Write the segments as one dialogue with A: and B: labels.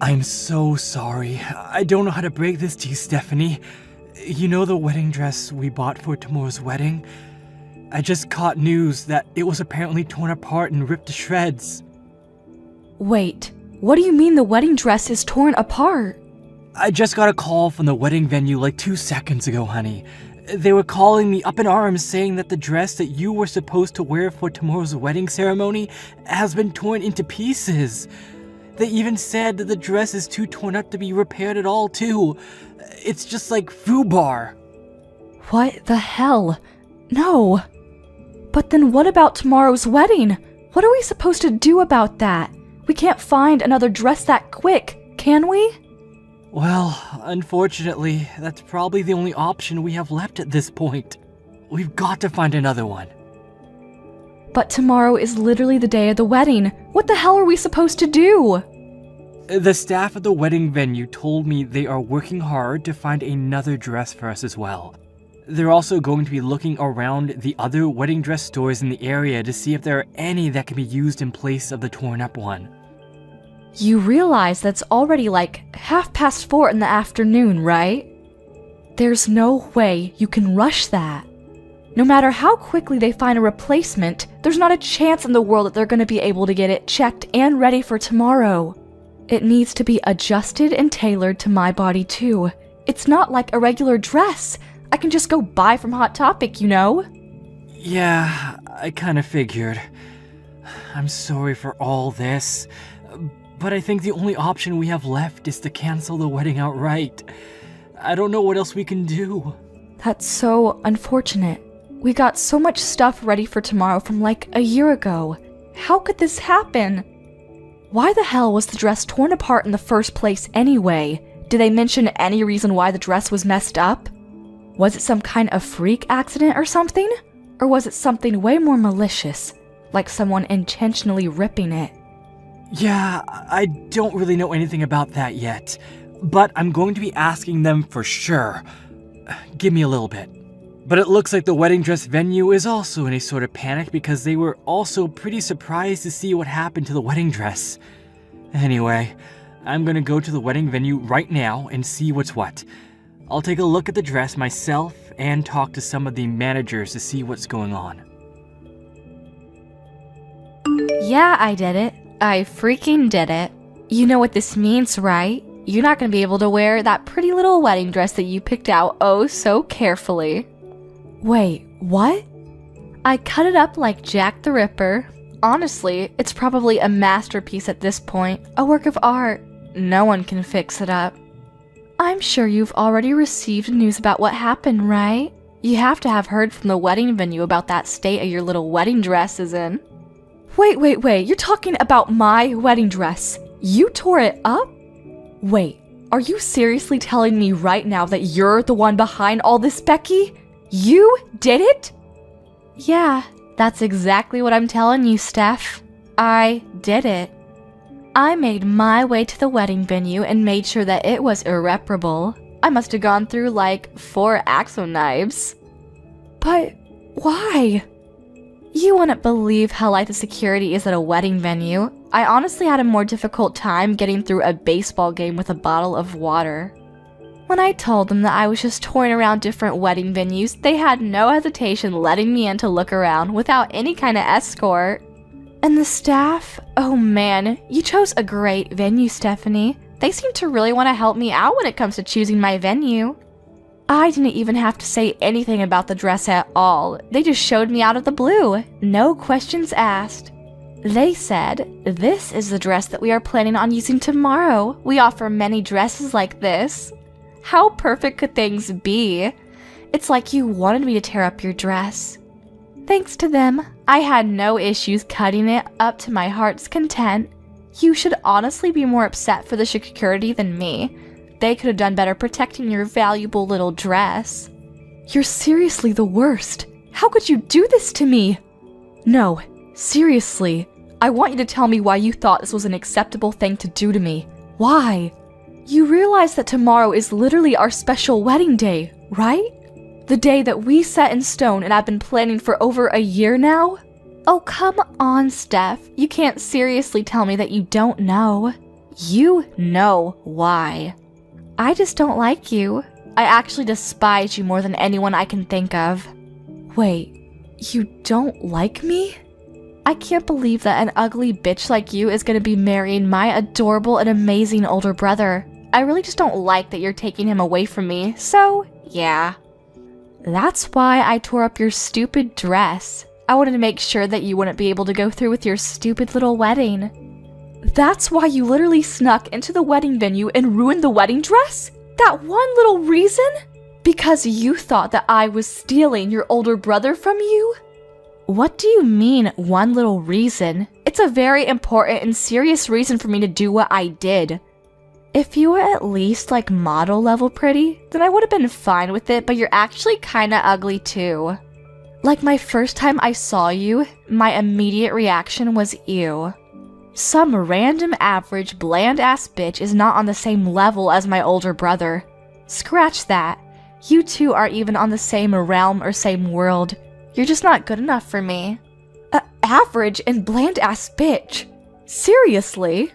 A: I'm so sorry. I don't know how to break this to you, Stephanie. You know the wedding dress we bought for tomorrow's wedding? I just caught news that it was apparently torn apart and ripped to shreds.
B: Wait, what do you mean the wedding dress is torn apart?
A: I just got a call from the wedding venue like 2 seconds ago, honey. They were calling me up in arms saying that the dress that you were supposed to wear for tomorrow's wedding ceremony has been torn into pieces. They even said that the dress is too torn up to be repaired at all, too. It's just like FUBAR.
B: What the hell? No. But then what about tomorrow's wedding? What are we supposed to do about that? We can't find another dress that quick, can we?
A: Well, unfortunately, that's probably the only option we have left at this point. We've got to find another one.
B: But tomorrow is literally the day of the wedding. What the hell are we supposed to do?
A: The staff at the wedding venue told me they are working hard to find another dress for us as well. They're also going to be looking around the other wedding dress stores in the area to see if there are any that can be used in place of the torn up one.
B: You realize that's already like 4:30 in the afternoon, right? There's no way you can rush that. No matter how quickly they find a replacement, there's not a chance in the world that they're going to be able to get it checked and ready for tomorrow. It needs to be adjusted and tailored to my body too. It's not like a regular dress. I can just go buy from Hot Topic, you know?
A: Yeah, I kind of figured. I'm sorry for all this, but I think the only option we have left is to cancel the wedding outright. I don't know what else we can do.
B: That's so unfortunate. We got so much stuff ready for tomorrow from like a year ago. How could this happen? Why the hell was the dress torn apart in the first place anyway? Did they mention any reason why the dress was messed up? Was it some kind of freak accident or something? Or was it something way more malicious, like someone intentionally ripping it?
A: Yeah, I don't really know anything about that yet, but I'm going to be asking them for sure. Give me a little bit. But it looks like the wedding dress venue is also in a sort of panic because they were also pretty surprised to see what happened to the wedding dress. Anyway, I'm gonna go to the wedding venue right now and see what's what. I'll take a look at the dress myself and talk to some of the managers to see what's going on.
B: Yeah, I did it. I freaking did it. You know what this means, right? You're not gonna be able to wear that pretty little wedding dress that you picked out oh so carefully. Wait, what? I cut it up like Jack the Ripper. Honestly, it's probably a masterpiece at this point, a work of art. No one can fix it up. I'm sure you've already received news about what happened, right? You have to have heard from the wedding venue about that state of your little wedding dress is in. Wait, you're talking about my wedding dress? You tore it up? Wait, are you seriously telling me right now that you're the one behind all this, Becky? You did it? Yeah, that's exactly what I'm telling you, Steph. I did it. I made my way to the wedding venue and made sure that it was irreparable. I must have gone through like 4 Axo knives. But why? You wouldn't believe how light the security is at a wedding venue. I honestly had a more difficult time getting through a baseball game with a bottle of water. When I told them that I was just touring around different wedding venues, they had no hesitation letting me in to look around without any kind of escort. And the staff? Oh man, you chose a great venue, Stephanie. They seem to really want to help me out when it comes to choosing my venue. I didn't even have to say anything about the dress at all. They just showed me out of the blue. No questions asked. They said, "This is the dress that we are planning on using tomorrow. We offer many dresses like this." How perfect could things be? It's like you wanted me to tear up your dress. Thanks to them, I had no issues cutting it up to my heart's content. You should honestly be more upset for the security than me. They could have done better protecting your valuable little dress. You're seriously the worst. How could you do this to me? No, seriously. I want you to tell me why you thought this was an acceptable thing to do to me. Why? You realize that tomorrow is literally our special wedding day, right? The day that we set in stone and I've been planning for over a year now? Oh, come on, Steph. You can't seriously tell me that you don't know. You know why. I just don't like you. I actually despise you more than anyone I can think of. Wait, you don't like me? I can't believe that an ugly bitch like you is gonna be marrying my adorable and amazing older brother. I really just don't like that you're taking him away from me, so yeah. That's why I tore up your stupid dress. I wanted to make sure that you wouldn't be able to go through with your stupid little wedding. That's why you literally snuck into the wedding venue and ruined the wedding dress? That one little reason? Because you thought that I was stealing your older brother from you? What do you mean, one little reason? It's a very important and serious reason for me to do what I did. If you were at least like model level pretty, then I would have been fine with it, but you're actually kinda ugly too. Like my first time I saw you, my immediate reaction was ew. Some random average bland ass bitch is not on the same level as my older brother. Scratch that. You two aren't even on the same realm or same world. You're just not good enough for me. Average and bland ass bitch. Seriously?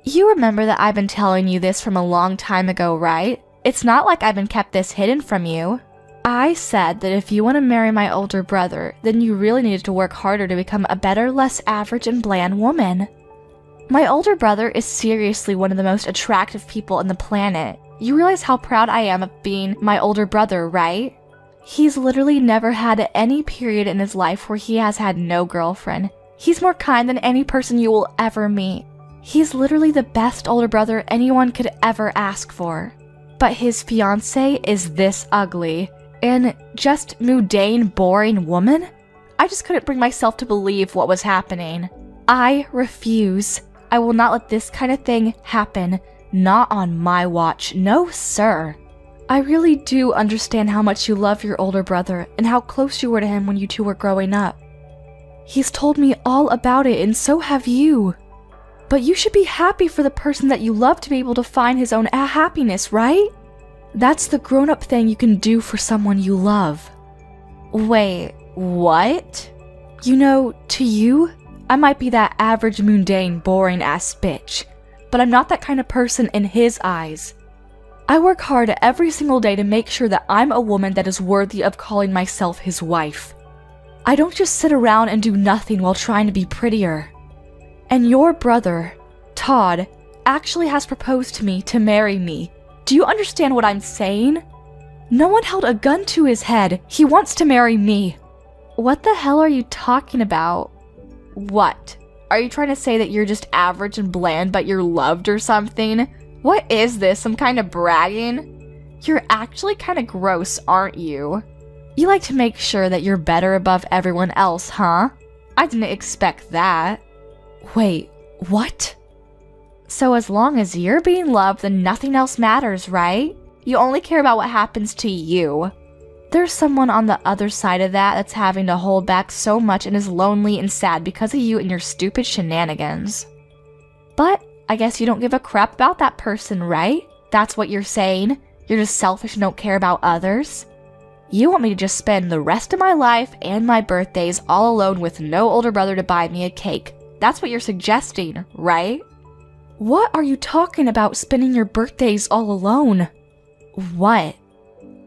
B: You remember that I've been telling you this from a long time ago, right? It's not like I've been kept this hidden from you. I said that if you want to marry my older brother, then you really needed to work harder to become a better, less average and bland woman. My older brother is seriously one of the most attractive people on the planet. You realize how proud I am of being my older brother, right? He's literally never had any period in his life where he has had no girlfriend. He's more kind than any person you will ever meet. He's literally the best older brother anyone could ever ask for. But his fiancé is this ugly. And just mundane, boring woman? I just couldn't bring myself to believe what was happening. I refuse. I will not let this kind of thing happen. Not on my watch. No, sir. I really do understand how much you love your older brother and how close you were to him when you two were growing up. He's told me all about it, and so have you. But you should be happy for the person that you love to be able to find his own happiness, right? That's the grown-up thing you can do for someone you love. Wait, what? You know, to you, I might be that average, mundane, boring-ass bitch, but I'm not that kind of person in his eyes. I work hard every single day to make sure that I'm a woman that is worthy of calling myself his wife. I don't just sit around and do nothing while trying to be prettier. And your brother, Todd, actually has proposed to me to marry me. Do you understand what I'm saying? No one held a gun to his head. He wants to marry me. What the hell are you talking about? What? Are you trying to say that you're just average and bland but you're loved or something? What is this, some kind of bragging? You're actually kind of gross, aren't you? You like to make sure that you're better above everyone else, huh? I didn't expect that. Wait, what? So as long as you're being loved, then nothing else matters, right? You only care about what happens to you. There's someone on the other side of that that's having to hold back so much and is lonely and sad because of you and your stupid shenanigans. But I guess you don't give a crap about that person, right? That's what you're saying? You're just selfish and don't care about others? You want me to just spend the rest of my life and my birthdays all alone with no older brother to buy me a cake. That's what you're suggesting, right? What are you talking about, spending your birthdays all alone? What?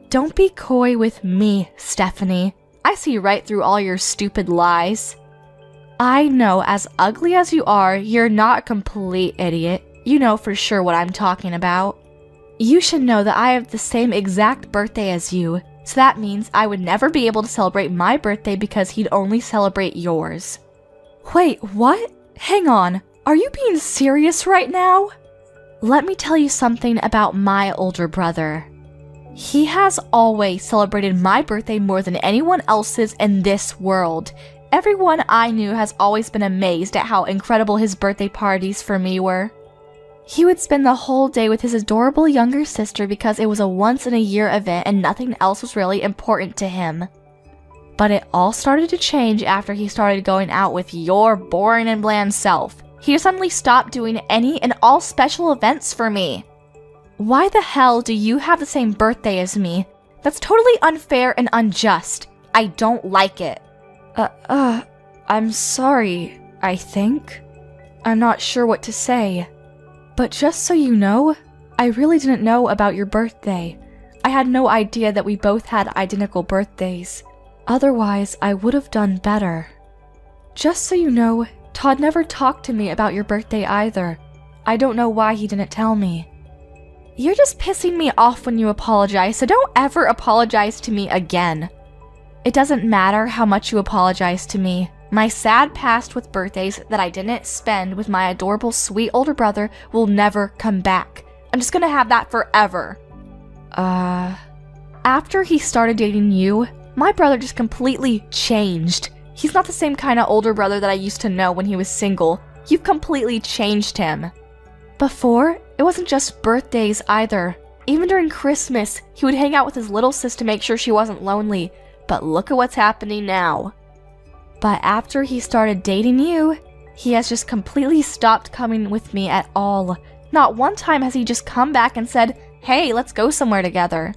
B: Don't be coy with me, Stephanie. I see right through all your stupid lies. I know, as ugly as you are, you're not a complete idiot. You know for sure what I'm talking about. You should know that I have the same exact birthday as you, so that means I would never be able to celebrate my birthday because he'd only celebrate yours. Wait, what? Hang on. Are you being serious right now? Let me tell you something about my older brother. He has always celebrated my birthday more than anyone else's in this world. Everyone I knew has always been amazed at how incredible his birthday parties for me were. He would spend the whole day with his adorable younger sister because it was a once-in-a-year event and nothing else was really important to him. But it all started to change after he started going out with your boring and bland self. He suddenly stopped doing any and all special events for me. Why the hell do you have the same birthday as me? That's totally unfair and unjust. I don't like it. I'm sorry, I think. I'm not sure what to say. But just so you know, I really didn't know about your birthday. I had no idea that we both had identical birthdays. Otherwise, I would have done better. Just so you know, Todd never talked to me about your birthday either. I don't know why he didn't tell me. You're just pissing me off when you apologize, so don't ever apologize to me again. It doesn't matter how much you apologize to me. My sad past with birthdays that I didn't spend with my adorable sweet older brother will never come back. I'm just gonna have that forever. After he started dating you, my brother just completely changed. He's not the same kind of older brother that I used to know when he was single. You've completely changed him. Before, it wasn't just birthdays either. Even during Christmas, he would hang out with his little sis to make sure she wasn't lonely. But look at what's happening now. But after he started dating you, he has just completely stopped coming with me at all. Not one time has he just come back and said, "Hey, let's go somewhere together."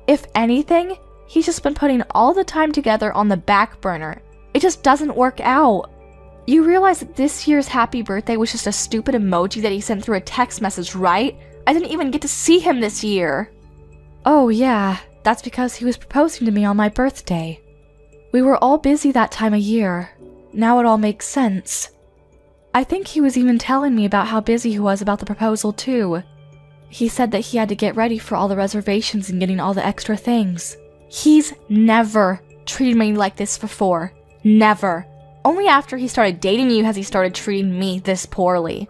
B: If anything, he's just been putting all the time together on the back burner. It just doesn't work out. You realize that this year's happy birthday was just a stupid emoji that he sent through a text message, right? I didn't even get to see him this year. Oh yeah, that's because he was proposing to me on my birthday. We were all busy that time of year. Now it all makes sense. I think he was even telling me about how busy he was about the proposal too. He said that he had to get ready for all the reservations and getting all the extra things. He's never treated me like this before. Never. Only after he started dating you has he started treating me this poorly.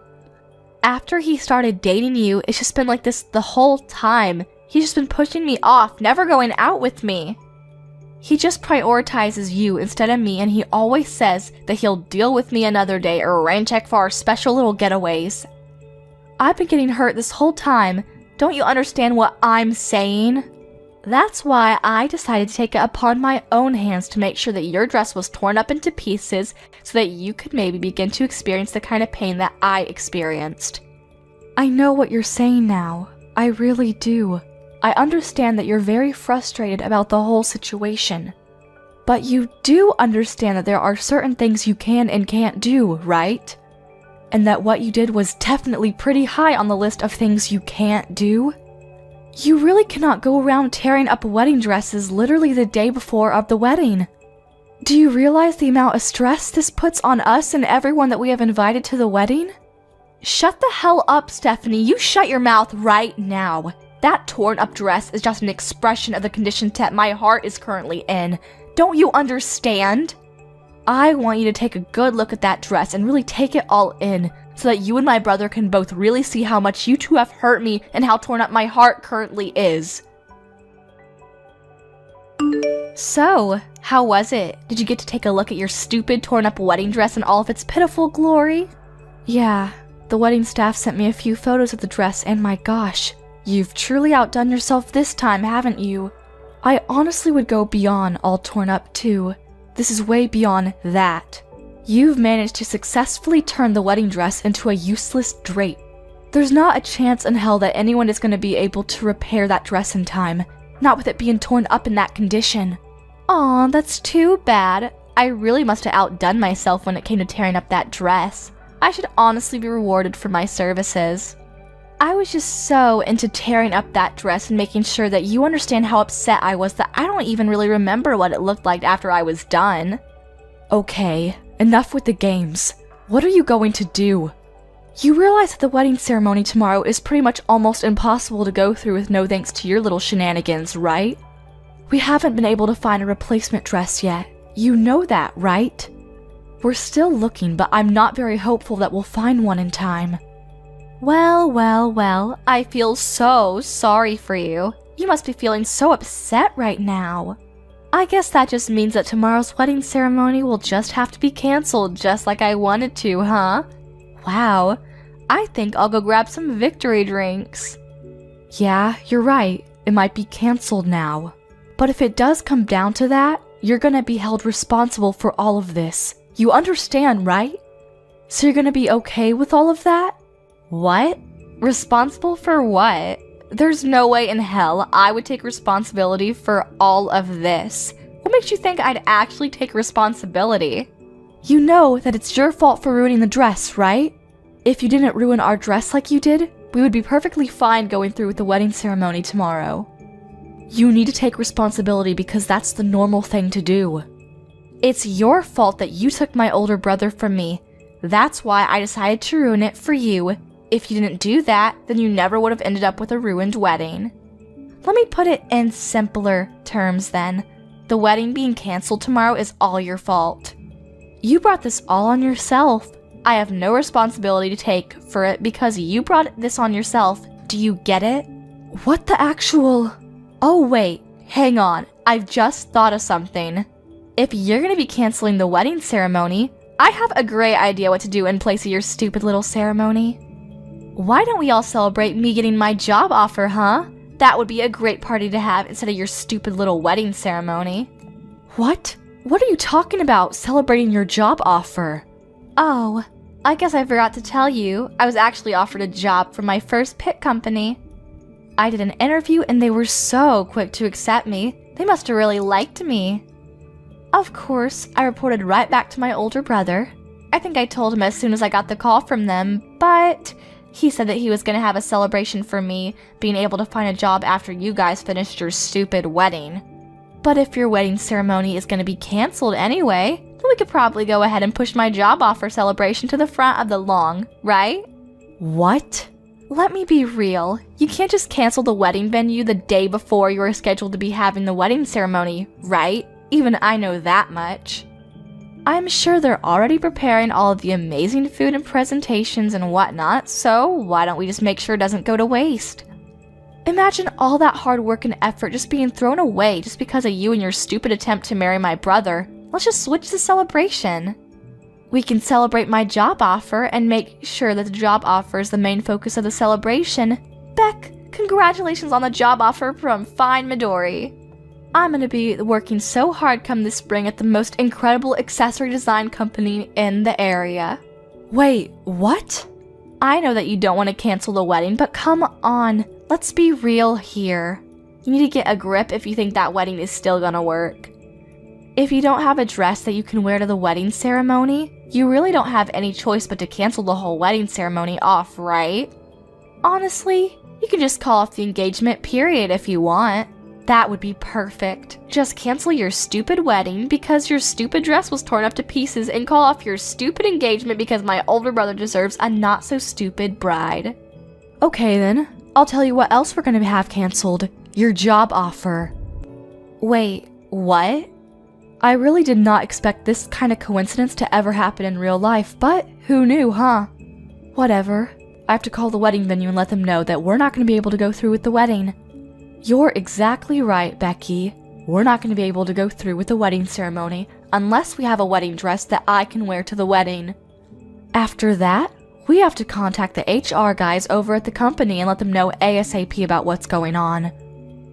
B: After he started dating you, it's just been like this the whole time. He's just been pushing me off, never going out with me. He just prioritizes you instead of me, and he always says that he'll deal with me another day or rain check for our special little getaways. I've been getting hurt this whole time. Don't you understand what I'm saying? That's why I decided to take it upon my own hands to make sure that your dress was torn up into pieces so that you could maybe begin to experience the kind of pain that I experienced. I know what you're saying now. I really do. I understand that you're very frustrated about the whole situation. But you do understand that there are certain things you can and can't do, right? And that what you did was definitely pretty high on the list of things you can't do? You really cannot go around tearing up wedding dresses literally the day before of the wedding. Do you realize the amount of stress this puts on us and everyone that we have invited to the wedding? Shut the hell up, Stephanie. You shut your mouth right now. That torn up dress is just an expression of the condition that my heart is currently in. Don't you understand? I want you to take a good look at that dress and really take it all in, so that you and my brother can both really see how much you two have hurt me and how torn up my heart currently is. So, how was it? Did you get to take a look at your stupid torn up wedding dress in all of its pitiful glory? Yeah, the wedding staff sent me a few photos of the dress, and my gosh, you've truly outdone yourself this time, haven't you? I honestly would go beyond all torn up too. This is way beyond that. You've managed to successfully turn the wedding dress into a useless drape. There's not a chance in hell that anyone is going to be able to repair that dress in time, not with it being torn up in that condition. Aw, that's too bad. I really must have outdone myself when it came to tearing up that dress. I should honestly be rewarded for my services. I was just so into tearing up that dress and making sure that you understand how upset I was that I don't even really remember what it looked like after I was done. Okay, enough with the games. What are you going to do? You realize that the wedding ceremony tomorrow is pretty much almost impossible to go through with no thanks to your little shenanigans, right? We haven't been able to find a replacement dress yet. You know that, right? We're still looking, but I'm not very hopeful that we'll find one in time. Well, I feel so sorry for you. You must be feeling so upset right now. I guess that just means that tomorrow's wedding ceremony will just have to be canceled just like I wanted to, huh? Wow, I think I'll go grab some victory drinks. Yeah, you're right. It might be canceled now. But if it does come down to that, you're gonna be held responsible for all of this. You understand, right? So you're gonna be okay with all of that? What? Responsible for what? There's no way in hell I would take responsibility for all of this. What makes you think I'd actually take responsibility? You know that it's your fault for ruining the dress, right? If you didn't ruin our dress like you did, We would be perfectly fine going through with the wedding ceremony tomorrow. You need to take responsibility because that's the normal thing to do. It's your fault that you took my older brother from me. That's why I decided to ruin it for you. If you didn't do that, then you never would have ended up with a ruined wedding. Let me put it in simpler terms then. The wedding being canceled tomorrow is all your fault. You brought this all on yourself. I have no responsibility to take for it because you brought this on yourself. Do you get it? What the actual... Oh wait, hang on. I've just thought of something. If you're gonna be canceling the wedding ceremony, I have a great idea what to do in place of your stupid little ceremony. Why don't we all celebrate me getting my job offer, huh? That would be a great party to have instead of your stupid little wedding ceremony. What? What are you talking about, celebrating your job offer? Oh, I guess I forgot to tell you, I was actually offered a job from my first pit company. I did an interview and they were so quick to accept me. They must have really liked me. Of course, I reported right back to my older brother. I think I told him as soon as I got the call from them, but he said that he was going to have a celebration for me being able to find a job after you guys finished your stupid wedding. But if your wedding ceremony is going to be canceled anyway, then we could probably go ahead and push my job offer celebration to the front of the lawn, right? What? Let me be real. You can't just cancel the wedding venue the day before you are scheduled to be having the wedding ceremony, right? Even I know that much. I'm sure they're already preparing all of the amazing food and presentations and whatnot, so why don't we just make sure it doesn't go to waste? Imagine all that hard work and effort just being thrown away just because of you and your stupid attempt to marry my brother. Let's just switch the celebration. We can celebrate my job offer and make sure that the job offer is the main focus of the celebration. Beck, congratulations on the job offer from Fine Midori. I'm gonna be working so hard come this spring at the most incredible accessory design company in the area. Wait, what? I know that you don't want to cancel the wedding, but come on, let's be real here. You need to get a grip if you think that wedding is still gonna work. If you don't have a dress that you can wear to the wedding ceremony, you really don't have any choice but to cancel the whole wedding ceremony off, right? Honestly, you can just call off the engagement period if you want. That would be perfect. Just cancel your stupid wedding because your stupid dress was torn up to pieces and call off your stupid engagement because my older brother deserves a not-so-stupid bride. Okay then, I'll tell you what else we're gonna have canceled. Your job offer. Wait, what? I really did not expect this kind of coincidence to ever happen in real life, but who knew, huh? Whatever. I have to call the wedding venue and let them know that we're not gonna be able to go through with the wedding. You're exactly right, Becky. We're not going to be able to go through with the wedding ceremony unless we have a wedding dress that I can wear to the wedding. After that, we have to contact the HR guys over at the company and let them know ASAP about what's going on.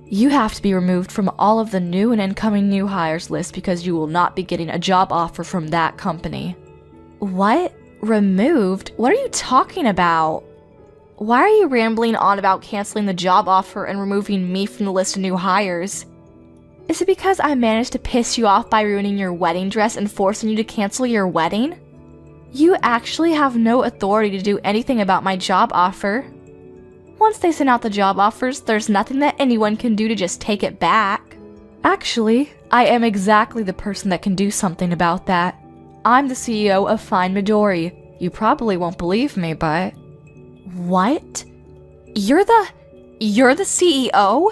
B: You have to be removed from all of the new and incoming new hires list because you will not be getting a job offer from that company. What? Removed? What are you talking about? Why are you rambling on about canceling the job offer and removing me from the list of new hires? Is it because I managed to piss you off by ruining your wedding dress and forcing you to cancel your wedding? You actually have no authority to do anything about my job offer. Once they send out the job offers, there's nothing that anyone can do to just take it back. Actually, I am exactly the person that can do something about that. I'm the CEO of Fine Midori. You probably won't believe me, but... What? You're the CEO?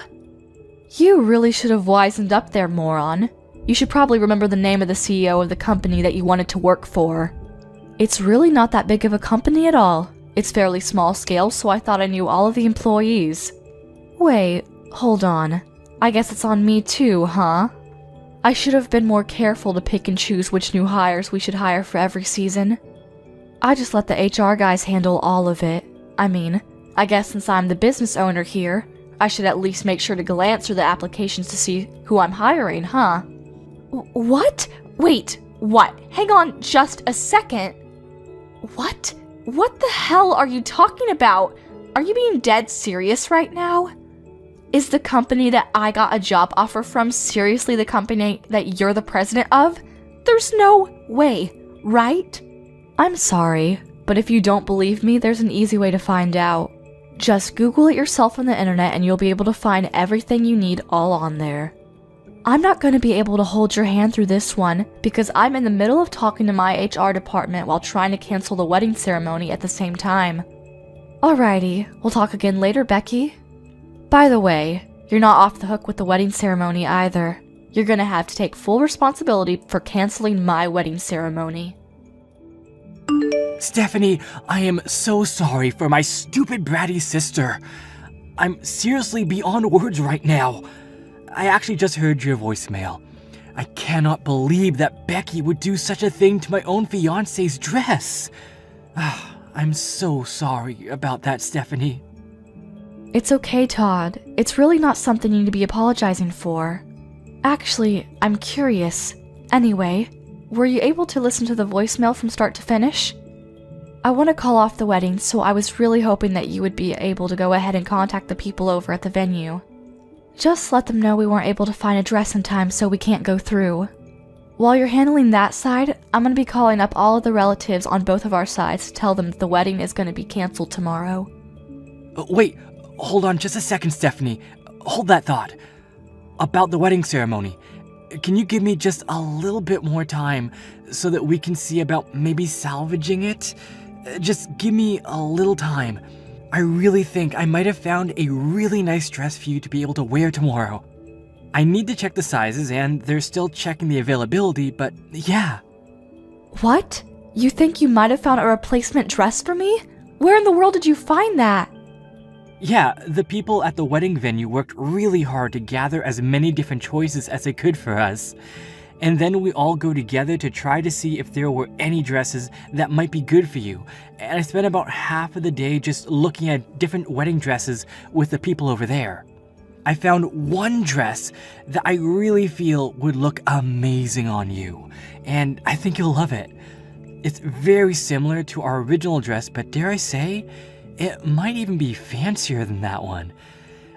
B: You really should have wisened up there, moron. You should probably remember the name of the CEO of the company that you wanted to work for. It's really not that big of a company at all. It's fairly small scale, so I thought I knew all of the employees. Wait, hold on. I guess it's on me too, huh? I should have been more careful to pick and choose which new hires we should hire for every season. I just let the HR guys handle all of it. I mean, I guess since I'm the business owner here, I should at least make sure to glance through the applications to see who I'm hiring, huh? What? Wait, what? Hang on just a second. What? What the hell are you talking about? Are you being dead serious right now? Is the company that I got a job offer from seriously the company that you're the president of? There's no way, right? I'm sorry, but if you don't believe me, there's an easy way to find out. Just Google it yourself on the internet and you'll be able to find everything you need all on there. I'm not going to be able to hold your hand through this one because I'm in the middle of talking to my HR department while trying to cancel the wedding ceremony at the same time. Alrighty, we'll talk again later, Becky. By the way, you're not off the hook with the wedding ceremony either. You're going to have to take full responsibility for canceling my wedding ceremony.
A: Stephanie, I am so sorry for my stupid bratty sister. I'm seriously beyond words right now. I actually just heard your voicemail. I cannot believe that Becky would do such a thing to my own fiancé's dress. I'm so sorry about that, Stephanie.
B: It's okay, Todd. It's really not something you need to be apologizing for. Actually, I'm curious. Anyway, were you able to listen to the voicemail from start to finish? I want to call off the wedding, so I was really hoping that you would be able to go ahead and contact the people over at the venue. Just let them know we weren't able to find a dress in time, so we can't go through. While you're handling that side, I'm going to be calling up all of the relatives on both of our sides to tell them that the wedding is going to be canceled tomorrow.
A: Wait, hold on just a second, Stephanie. Hold that thought. About the wedding ceremony, can you give me just a little bit more time so that we can see about maybe salvaging it? Just give me a little time. I really think I might have found a really nice dress for you to be able to wear tomorrow. I need to check the sizes and they're still checking the availability, but yeah.
B: What? You think you might have found a replacement dress for me? Where in the world did you find that?
A: Yeah, the people at the wedding venue worked really hard to gather as many different choices as they could for us. And then we all go together to try to see if there were any dresses that might be good for you. And I spent about half of the day just looking at different wedding dresses with the people over there. I found one dress that I really feel would look amazing on you, and I think you'll love it. It's very similar to our original dress, but dare I say, it might even be fancier than that one.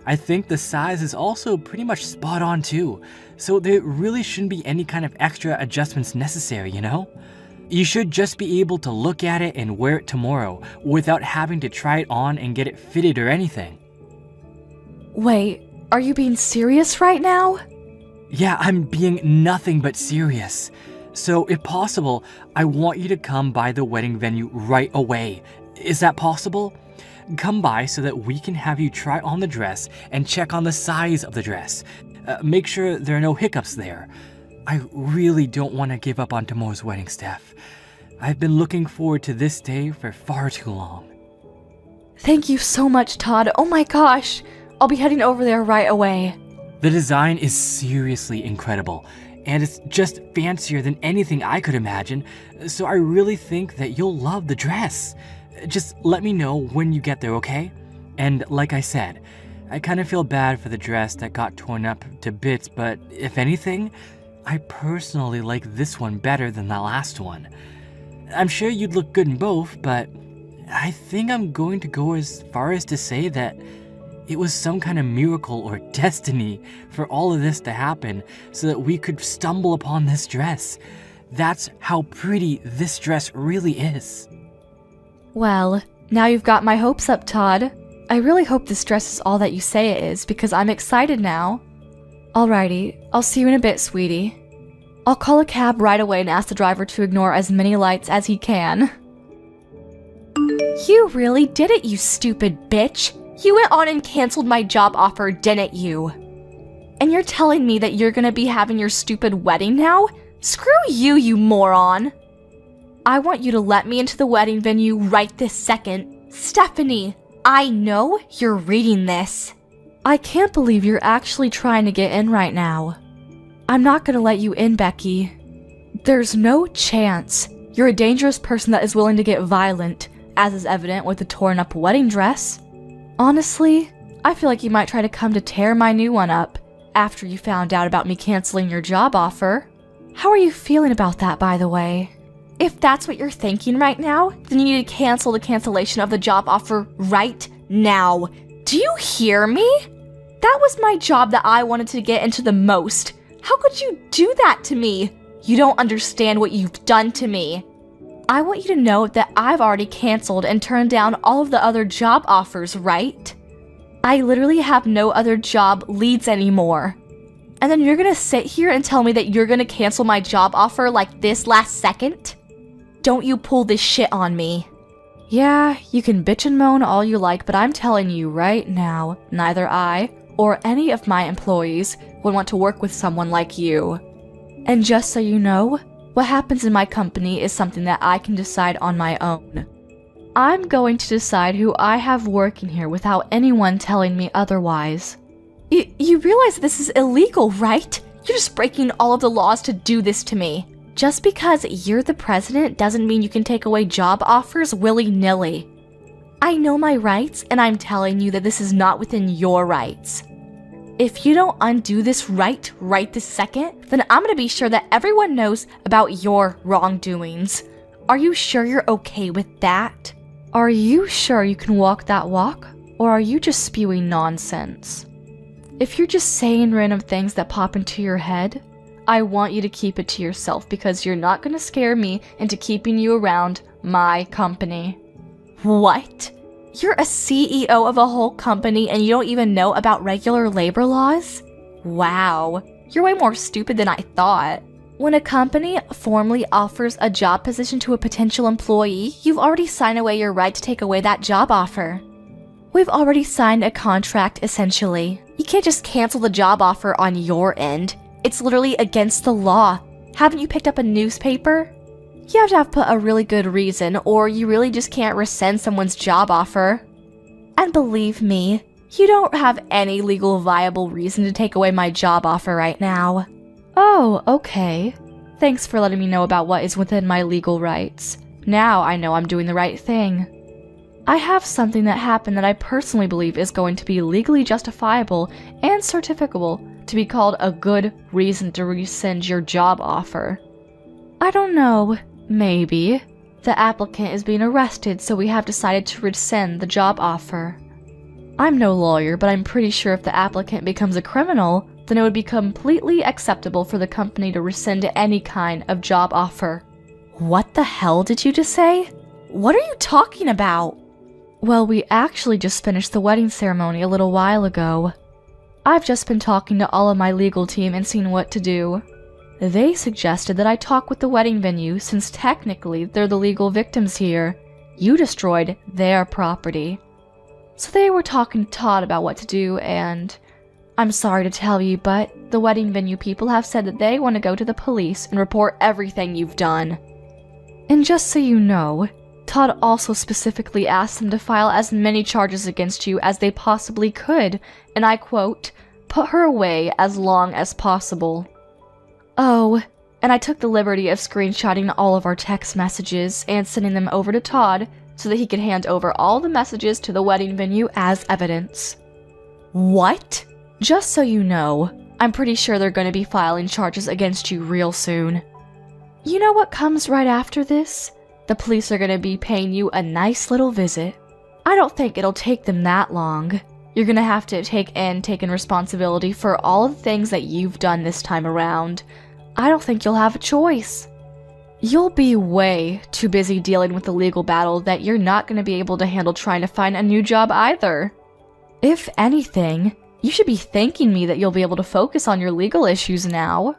A: I think the size is also pretty much spot on too, so there really shouldn't be any kind of extra adjustments necessary, you know? You should just be able to look at it and wear it tomorrow without having to try it on and get it fitted or anything.
B: Wait, are you being serious right now?
A: Yeah, I'm being nothing but serious. So if possible, I want you to come by the wedding venue right away. Is that possible? Come by so that we can have you try on the dress and check on the size of the dress. Make sure there are no hiccups there. I really don't want to give up on tomorrow's wedding, Steph. I've been looking forward to this day for far too long.
B: Thank you so much, Todd. Oh my gosh. I'll be heading over there right away.
A: The design is seriously incredible, and it's just fancier than anything I could imagine, so I really think that you'll love the dress. Just let me know when you get there, okay? And like I said, I kind of feel bad for the dress that got torn up to bits, but if anything, I personally like this one better than the last one. I'm sure you'd look good in both, but I think I'm going to go as far as to say that it was some kind of miracle or destiny for all of this to happen so that we could stumble upon this dress. That's how pretty this dress really is.
B: Well, now you've got my hopes up, Todd. I really hope this dress is all that you say it is because I'm excited now. Alrighty, I'll see you in a bit, sweetie. I'll call a cab right away and ask the driver to ignore as many lights as he can. You really did it, you stupid bitch. You went on and canceled my job offer, didn't you? And you're telling me that you're gonna be having your stupid wedding now? Screw you, you moron! I want you to let me into the wedding venue right this second. Stephanie, I know you're reading this. I can't believe you're actually trying to get in right now. I'm not gonna let you in, Becky. There's no chance. You're a dangerous person that is willing to get violent, as is evident with the torn up wedding dress. Honestly, I feel like you might try to come to tear my new one up after you found out about me canceling your job offer. How are you feeling about that, by the way? If that's what you're thinking right now, then you need to cancel the cancellation of the job offer right now. Do you hear me? That was my job that I wanted to get into the most. How could you do that to me? You don't understand what you've done to me. I want you to know that I've already canceled and turned down all of the other job offers, right? I literally have no other job leads anymore. And then you're gonna sit here and tell me that you're gonna cancel my job offer like this last second? Don't you pull this shit on me. Yeah, you can bitch and moan all you like, but I'm telling you right now, neither I or any of my employees would want to work with someone like you. And just so you know, what happens in my company is something that I can decide on my own. I'm going to decide who I have working here without anyone telling me otherwise. You realize this is illegal, right? You're just breaking all of the laws to do this to me. Just because you're the president doesn't mean you can take away job offers willy-nilly. I know my rights, and I'm telling you that this is not within your rights. If you don't undo this right this second, then I'm gonna be sure that everyone knows about your wrongdoings. Are you sure you're okay with that? Are you sure you can walk that walk? Or are you just spewing nonsense? If you're just saying random things that pop into your head, I want you to keep it to yourself because you're not gonna scare me into keeping you around my company. What? You're a CEO of a whole company and you don't even know about regular labor laws? Wow, you're way more stupid than I thought. When a company formally offers a job position to a potential employee, you've already signed away your right to take away that job offer. We've already signed a contract, essentially. You can't just cancel the job offer on your end. It's literally against the law. Haven't you picked up a newspaper? You have to have put a really good reason, or you really just can't rescind someone's job offer. And believe me, you don't have any legal viable reason to take away my job offer right now. Oh, okay. Thanks for letting me know about what is within my legal rights. Now I know I'm doing the right thing. I have something that happened that I personally believe is going to be legally justifiable and certificable to be called a good reason to rescind your job offer. I don't know. Maybe. The applicant is being arrested, so we have decided to rescind the job offer. I'm no lawyer, but I'm pretty sure if the applicant becomes a criminal, then it would be completely acceptable for the company to rescind any kind of job offer. What the hell did you just say? What are you talking about? Well, we actually just finished the wedding ceremony a little while ago. I've just been talking to all of my legal team and seeing what to do. They suggested that I talk with the wedding venue since technically they're the legal victims here. You destroyed their property. So they were talking to Todd about what to do, and I'm sorry to tell you, but the wedding venue people have said that they want to go to the police and report everything you've done. And just so you know, Todd also specifically asked them to file as many charges against you as they possibly could, and I quote, "put her away as long as possible." Oh, and I took the liberty of screenshotting all of our text messages and sending them over to Todd so that he could hand over all the messages to the wedding venue as evidence. What? Just so you know, I'm pretty sure they're going to be filing charges against you real soon. You know what comes right after this? The police are going to be paying you a nice little visit. I don't think it'll take them that long. You're going to have to take responsibility for all of the things that you've done this time around. I don't think you'll have a choice. You'll be way too busy dealing with the legal battle that you're not going to be able to handle trying to find a new job either. If anything, you should be thanking me that you'll be able to focus on your legal issues now.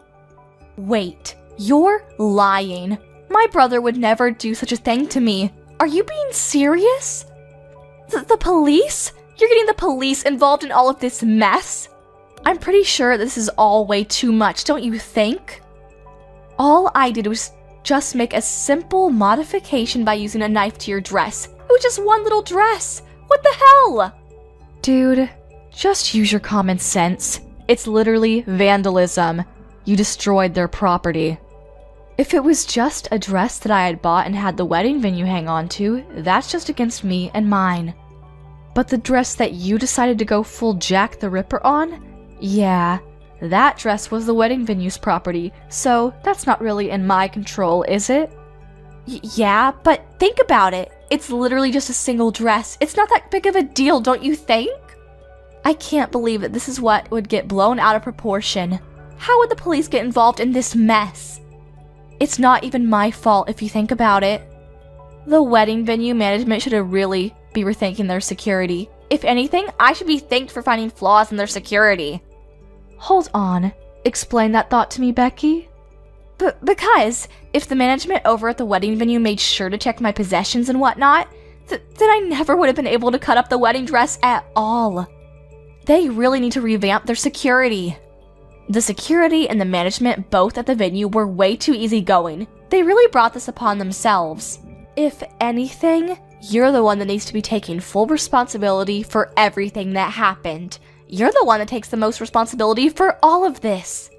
B: Wait, you're lying. My brother would never do such a thing to me. Are you being serious? The police? You're getting the police involved in all of this mess? I'm pretty sure this is all way too much, don't you think? All I did was just make a simple modification by using a knife to your dress. It was just one little dress. What the hell? Dude, just use your common sense. It's literally vandalism. You destroyed their property. If it was just a dress that I had bought and had the wedding venue hang on to, that's just against me and mine. But the dress that you decided to go full Jack the Ripper on? Yeah, that dress was the wedding venue's property, so that's not really in my control, is it? Yeah, but think about it. It's literally just a single dress. It's not that big of a deal, don't you think? I can't believe that this is what would get blown out of proportion. How would the police get involved in this mess? It's not even my fault if you think about it. The wedding venue management should have really be rethinking their security. If anything, I should be thanked for finding flaws in their security. Hold on. Explain that thought to me, Becky. Because if the management over at the wedding venue made sure to check my possessions and whatnot, then I never would have been able to cut up the wedding dress at all. They really need to revamp their security. The security and the management both at the venue were way too easygoing. They really brought this upon themselves. If anything, you're the one that needs to be taking full responsibility for everything that happened. You're the one that takes the most responsibility for all of this.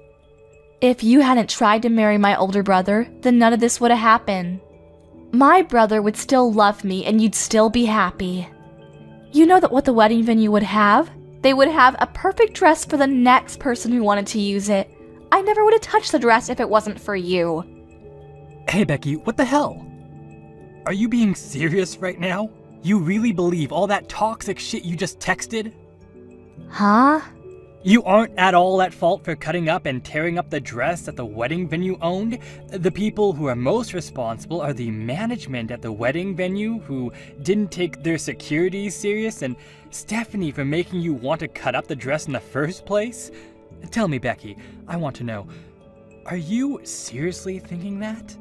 B: If you hadn't tried to marry my older brother, then none of this would have happened. My brother would still love me and you'd still be happy. You know that what the wedding venue would have? They would have a perfect dress for the next person who wanted to use it. I never would have touched the dress if it wasn't for you.
A: Hey Becky, what the hell? Are you being serious right now? You really believe all that toxic shit you just texted?
B: Huh?
A: You aren't at all at fault for cutting up and tearing up the dress that the wedding venue owned. The people who are most responsible are the management at the wedding venue who didn't take their security serious, and Stephanie for making you want to cut up the dress in the first place. Tell me, Becky, I want to know, are you seriously thinking that?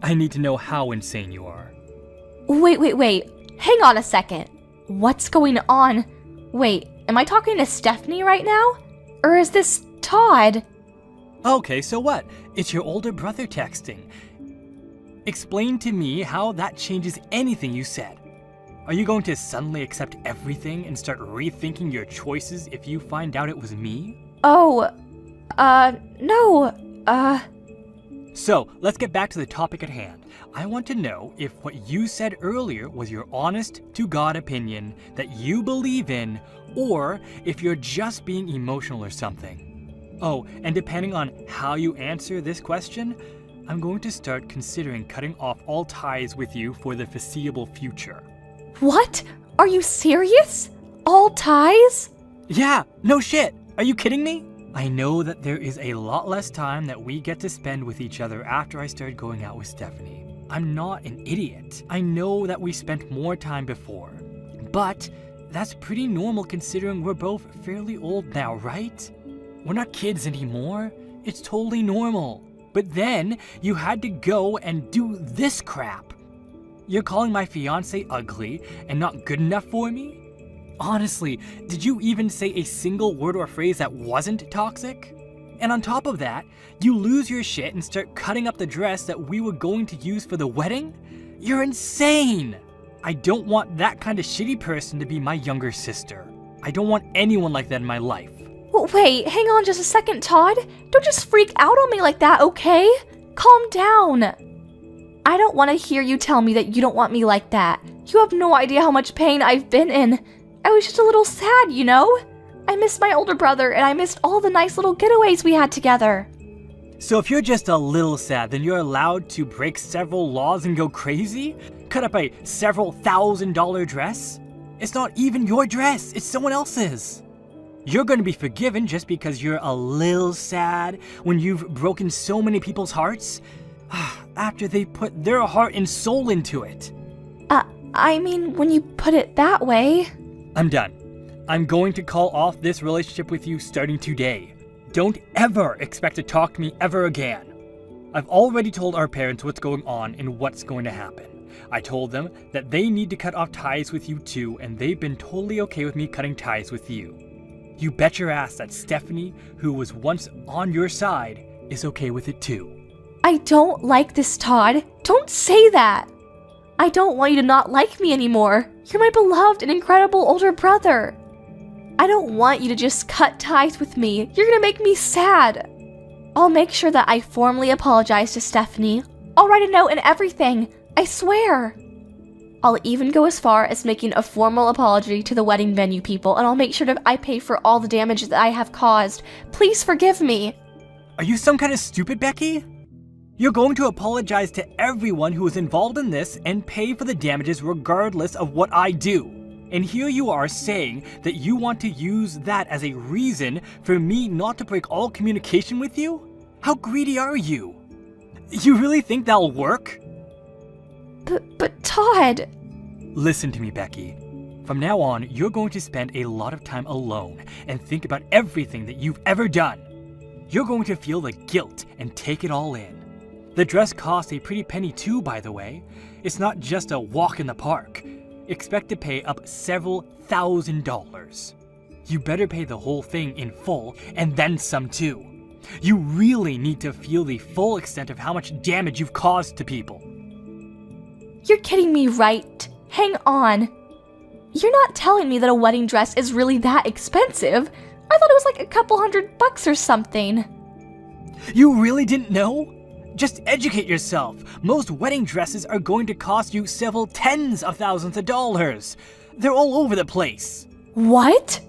A: I need to know how insane you are.
B: Wait. Hang on a second. What's going on? Wait, am I talking to Stephanie right now? Or is this Todd?
A: Okay, so what? It's your older brother texting. Explain to me how that changes anything you said. Are you going to suddenly accept everything and start rethinking your choices if you find out it was me?
B: Oh, no,
A: So, let's get back to the topic at hand. I want to know if what you said earlier was your honest-to-God opinion that you believe in, or if you're just being emotional or something. Oh, and depending on how you answer this question, I'm going to start considering cutting off all ties with you for the foreseeable future.
B: What? Are you serious? All ties?
A: Yeah, no shit. Are you kidding me? I know that there is a lot less time that we get to spend with each other after I started going out with Stephanie. I'm not an idiot. I know that we spent more time before, but that's pretty normal considering we're both fairly old now, right? We're not kids anymore. It's totally normal. But then you had to go and do this crap. You're calling my fiancé ugly and not good enough for me? Honestly, did you even say a single word or phrase that wasn't toxic? And on top of that, you lose your shit and start cutting up the dress that we were going to use for the wedding? You're insane! I don't want that kind of shitty person to be my younger sister. I don't want anyone like that in my life.
B: Wait, hang on just a second, Todd. Don't just freak out on me like that, okay? Calm down. I don't want to hear you tell me that you don't want me like that. You have no idea how much pain I've been in. I was just a little sad, you know? I missed my older brother, and I missed all the nice little getaways we had together.
A: So if you're just a little sad, then you're allowed to break several laws and go crazy? Cut up a several $1,000 dress? It's not even your dress, it's someone else's. You're going to be forgiven just because you're a little sad when you've broken so many people's hearts? After they put their heart and soul into it.
B: I mean, when you put it that way...
A: I'm done. I'm going to call off this relationship with you starting today. Don't ever expect to talk to me ever again. I've already told our parents what's going on and what's going to happen. I told them that they need to cut off ties with you too, and they've been totally okay with me cutting ties with you. You bet your ass that Stephanie, who was once on your side, is okay with it too.
B: I don't like this, Todd. Don't say that. I don't want you to not like me anymore. You're my beloved and incredible older brother. I don't want you to just cut ties with me. You're gonna make me sad. I'll make sure that I formally apologize to Stephanie. I'll write a note and everything. I swear. I'll even go as far as making a formal apology to the wedding venue people, and I'll make sure that I pay for all the damage that I have caused. Please forgive me.
A: Are you some kind of stupid, Becky? You're going to apologize to everyone who was involved in this and pay for the damages regardless of what I do. And here you are saying that you want to use that as a reason for me not to break all communication with you? How greedy are you? You really think that'll work?
B: But Todd...
A: Listen to me, Becky. From now on, you're going to spend a lot of time alone and think about everything that you've ever done. You're going to feel the guilt and take it all in. The dress costs a pretty penny too, by the way. It's not just a walk in the park. Expect to pay up several $1,000s. You better pay the whole thing in full and then some too. You really need to feel the full extent of how much damage you've caused to people.
B: You're kidding me, right? Hang on. You're not telling me that a wedding dress is really that expensive. I thought it was like a couple $100 or something.
A: You really didn't know? Just educate yourself. Most wedding dresses are going to cost you several tens of thousands of dollars. They're all over the place.
B: What?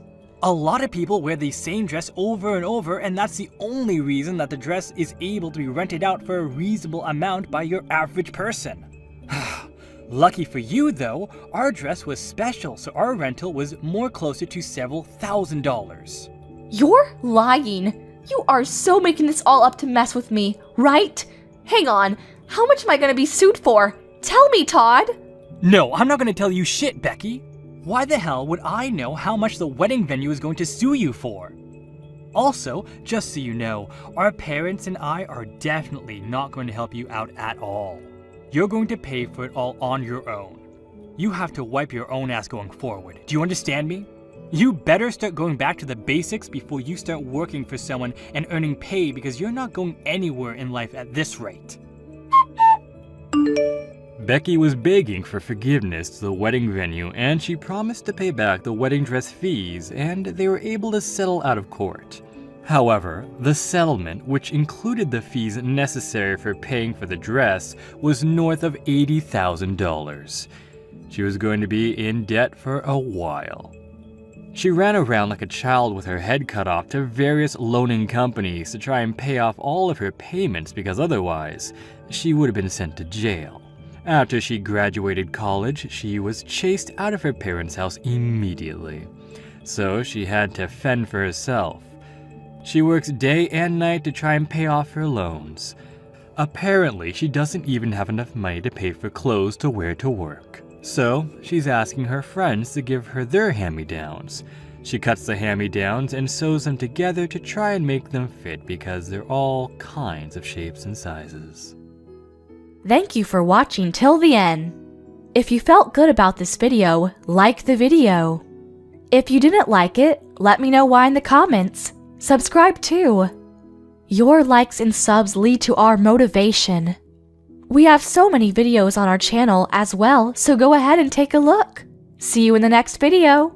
A: A lot of people wear the same dress over and over, and that's the only reason that the dress is able to be rented out for a reasonable amount by your average person. Lucky for you though, our dress was special, so our rental was more closer to several $1,000s.
B: You're lying. You are so making this all up to mess with me, right? Hang on, how much am I gonna be sued for? Tell me, Todd!
A: No, I'm not gonna tell you shit, Becky. Why the hell would I know how much the wedding venue is going to sue you for? Also, just so you know, our parents and I are definitely not going to help you out at all. You're going to pay for it all on your own. You have to wipe your own ass going forward. Do you understand me? You better start going back to the basics before you start working for someone and earning pay, because you're not going anywhere in life at this rate. Becky was begging for forgiveness to the wedding venue, and she promised to pay back the wedding dress fees, and they were able to settle out of court. However, the settlement, which included the fees necessary for paying for the dress, was north of $80,000. She was going to be in debt for a while. She ran around like a child with her head cut off to various loaning companies to try and pay off all of her payments, because otherwise, she would have been sent to jail. After she graduated college, she was chased out of her parents' house immediately. So she had to fend for herself. She works day and night to try and pay off her loans. Apparently, she doesn't even have enough money to pay for clothes to wear to work. So, she's asking her friends to give her their hand-me-downs. She cuts the hand-me-downs and sews them together to try and make them fit, because they're all kinds of shapes and sizes.
B: Thank you for watching till the end. If you felt good about this video, like the video. If you didn't like it, let me know why in the comments. Subscribe too. Your likes and subs lead to our motivation. We have so many videos on our channel as well, so go ahead and take a look. See you in the next video.